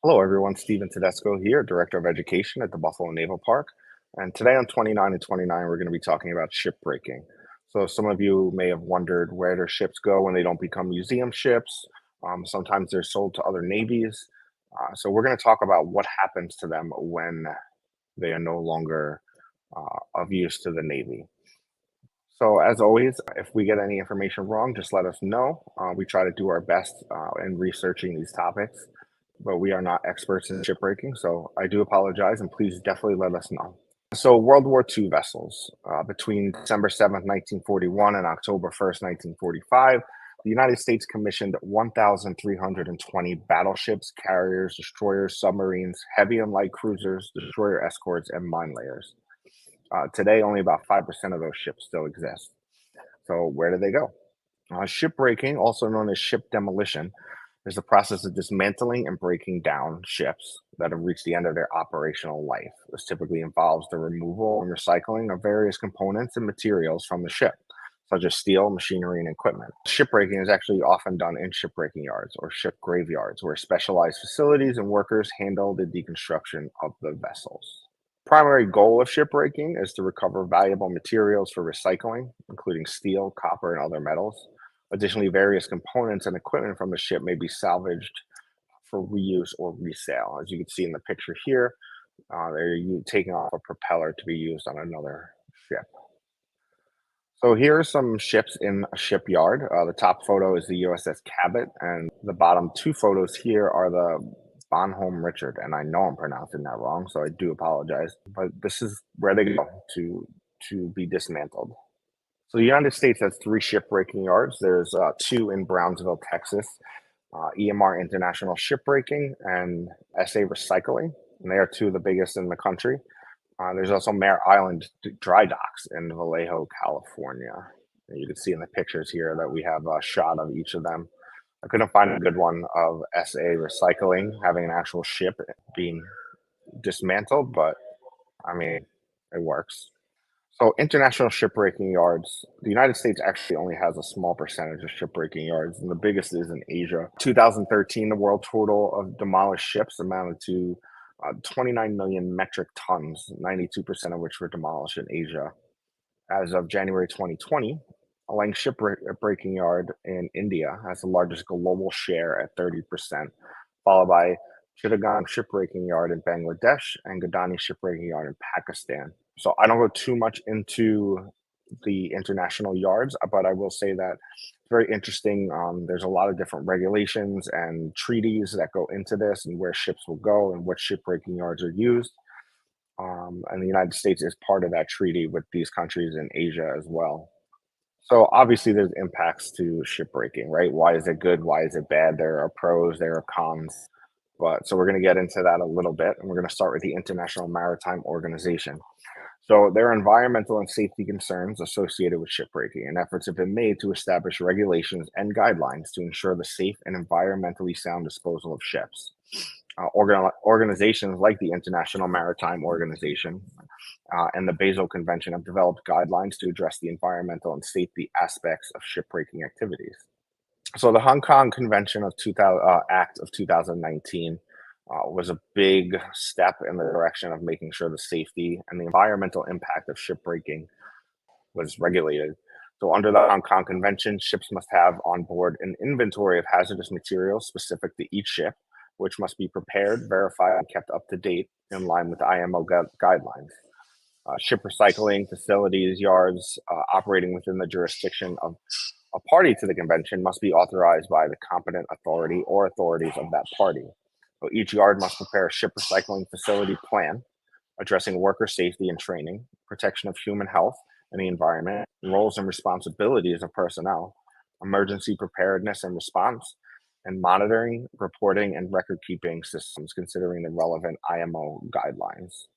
Hello, everyone. Stephen Tedesco here, Director of Education at the Buffalo Naval Park. And today on 29 and 29, we're going to be talking about shipbreaking. So, some of you may have wondered where their ships go when they don't become museum ships. Sometimes they're sold to other navies. So, we're going to talk about what happens to them when they are no longer of use to the Navy. So, as always, if we get any information wrong, just let us know. We try to do our best in researching these topics, but we are not experts in shipbreaking. So, I do apologize, and please definitely let us know. So, World War II vessels between December 7th, 1941 and October 1st, 1945. The United States commissioned 1,320 battleships, carriers, destroyers, submarines, heavy and light cruisers, destroyer escorts, and mine layers. Today, only about 5% of those ships still exist. So, where do they go? Shipbreaking, also known as ship demolition, is the process of dismantling and breaking down ships that have reached the end of their operational life. This typically involves the removal and recycling of various components and materials from the ship, such as steel, machinery, and equipment. Shipbreaking is actually often done in shipbreaking yards or ship graveyards, where specialized facilities and workers handle the deconstruction of the vessels. Primary goal of shipbreaking is to recover valuable materials for recycling, including steel, copper, and other metals. Additionally, various components and equipment from the ship may be salvaged for reuse or resale. As you can see in the picture here, taking off a propeller to be used on another ship. So here are some ships in a shipyard. The top photo is the USS Cabot, and the bottom two photos here are the Bonhomme Richard. And I know I'm pronouncing that wrong, so I do apologize. But this is where they go to be dismantled. So the United States has three shipbreaking yards. There's two in Brownsville, Texas, EMR International Shipbreaking and SA Recycling, and they are two of the biggest in the country. There's also Mare Island Dry Docks in Vallejo, California. And you can see in the pictures here that we have a shot of each of them. I couldn't find a good one of SA Recycling having an actual ship being dismantled, but I mean, it works. So, international shipbreaking yards, the United States actually only has a small percentage of shipbreaking yards, and the biggest is in Asia. 2013, the world total of demolished ships amounted to 29 million metric tons, 92% of which were demolished in Asia. As of January 2020, a Lang shipbreaking yard in India has the largest global share at 30%, followed by Chittagong shipbreaking yard in Bangladesh and Gadani shipbreaking yard in Pakistan. So I don't go too much into the international yards, but I will say that it's very interesting. There's a lot of different regulations and treaties that go into this and where ships will go and what shipbreaking yards are used. And the United States is part of that treaty with these countries in Asia as well. So obviously, there's impacts to shipbreaking, right? Why is it good? Why is it bad? There are pros, there are cons. But so we're going to get into that a little bit, and we're going to start with the International Maritime Organization. So there are environmental and safety concerns associated with shipbreaking, and efforts have been made to establish regulations and guidelines to ensure the safe and environmentally sound disposal of ships. Organizations like the International Maritime Organization and the Basel Convention have developed guidelines to address the environmental and safety aspects of shipbreaking activities. So the Hong Kong Convention of 2000 Act of 2019 was a big step in the direction of making sure the safety and the environmental impact of shipbreaking was regulated. So under the Hong Kong Convention, ships must have on board an inventory of hazardous materials specific to each ship, which must be prepared, verified, and kept up to date in line with the IMO guidelines. Ship recycling facilities, yards operating within the jurisdiction of a party to the convention must be authorized by the competent authority or authorities of that party. So each yard must prepare a ship recycling facility plan addressing worker safety and training, protection of human health and the environment, roles and responsibilities of personnel, emergency preparedness and response, and monitoring, reporting, and record keeping systems considering the relevant IMO guidelines.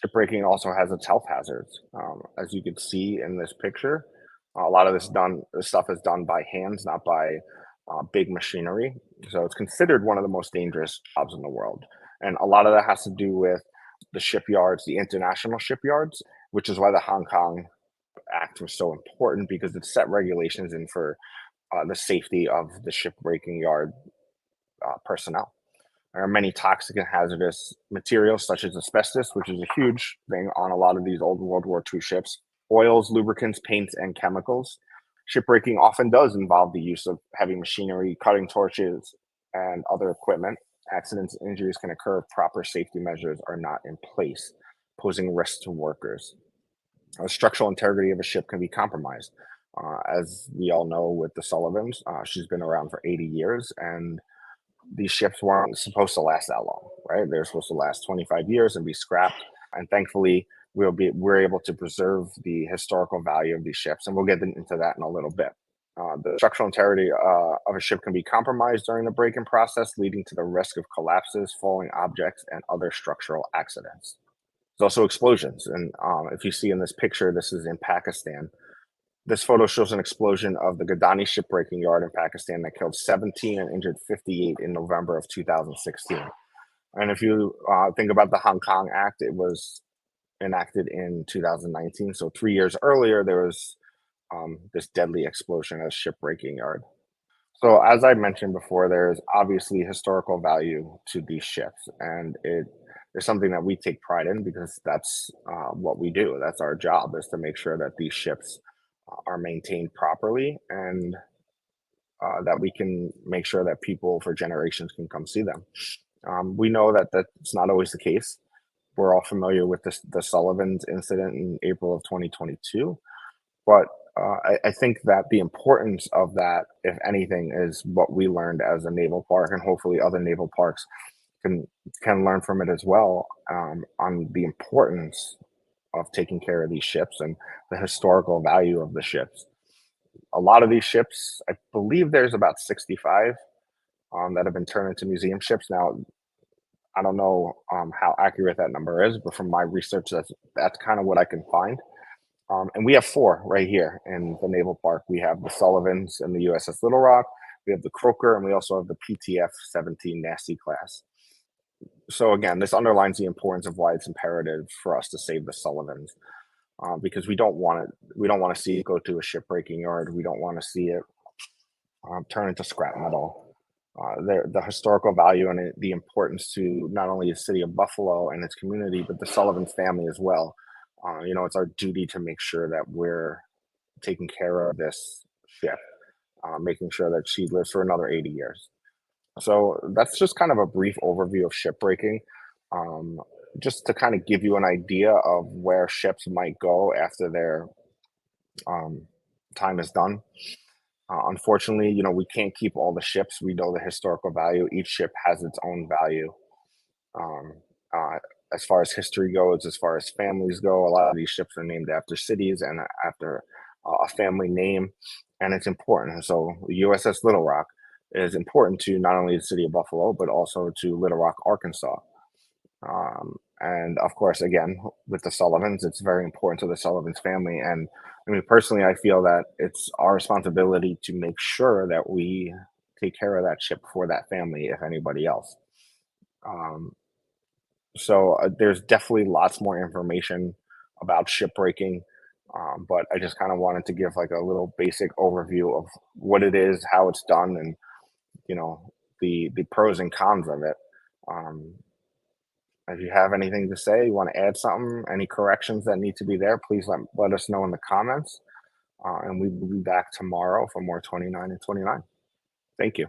Shipbreaking also has its health hazards. As you can see in this picture, a lot of this stuff is done by hands, not by big machinery. So it's considered one of the most dangerous jobs in the world. And a lot of that has to do with the shipyards, the international shipyards, which is why the Hong Kong Act was so important because it set regulations in for the safety of the shipbreaking yard personnel. There are many toxic and hazardous materials such as asbestos, which is a huge thing on a lot of these old World War II ships, oils, lubricants, paints, and chemicals. Shipbreaking often does involve the use of heavy machinery, cutting torches, and other equipment. Accidents and injuries can occur if proper safety measures are not in place, posing risks to workers. The structural integrity of a ship can be compromised. As we all know with the Sullivans, she's been around for 80 years, and these ships weren't supposed to last that long, right? They're supposed to last 25 years and be scrapped. And thankfully, we're able to preserve the historical value of these ships, and we'll get into that in a little bit. The structural integrity of a ship can be compromised during the break-in process, leading to the risk of collapses, falling objects, and other structural accidents. There's also explosions, and if you see in this picture, this is in Pakistan. This photo shows an explosion of the Gadani shipbreaking yard in Pakistan that killed 17 and injured 58 in November of 2016. And if you think about the Hong Kong Act, it was enacted in 2019. So 3 years earlier, there was this deadly explosion at a shipbreaking yard. So as I mentioned before, there's obviously historical value to these ships, and it is something that we take pride in because that's what we do. That's our job, is to make sure that these ships are maintained properly, and that we can make sure that people for generations can come see them. We know that that's not always the case. We're all familiar with the Sullivan's incident in April of 2022, but I think that the importance of that, if anything, is what we learned as a naval park, and hopefully other naval parks can can learn from it as well, on the importance of taking care of these ships and the historical value of the ships. A lot of these ships, I believe there's about 65 that have been turned into museum ships. Now, I don't know how accurate that number is, but from my research, that's kind of what I can find. And we have four right here in the naval park. We have the Sullivans and the USS Little Rock. We have the Croker, and we also have the PTF 17 Nasty class. So again, this underlines the importance of why it's imperative for us to save the Sullivans, because we don't want it. We don't want to see it go to a shipbreaking yard. We don't want to see it turn into scrap metal. The historical value and the importance to not only the city of Buffalo and its community, but the Sullivan family as well. It's our duty to make sure that we're taking care of this ship, making sure that she lives for another 80 years. So that's just kind of a brief overview of shipbreaking, um, just to kind of give you an idea of where ships might go after their um, time is done. Unfortunately, we can't keep all the ships. We know the historical value. Each ship has its own value. Um, uh, as far as history goes, as far as families go, a lot of these ships are named after cities and after a family name, and it's important. So, the USS Little Rock is important to not only the city of Buffalo, but also to Little Rock, Arkansas. And of course, again, with the Sullivans, it's very important to the Sullivans family. And I mean, personally, I feel that it's our responsibility to make sure that we take care of that ship for that family, if anybody else. Um, so there's definitely lots more information about shipbreaking, but I just kind of wanted to give like a little basic overview of what it is, how it's done, and you know the pros and cons of it. Um, if you have anything to say, you want to add something, any corrections that need to be there, please let us know in the comments. And we will be back tomorrow for more 29 and 29. Thank you.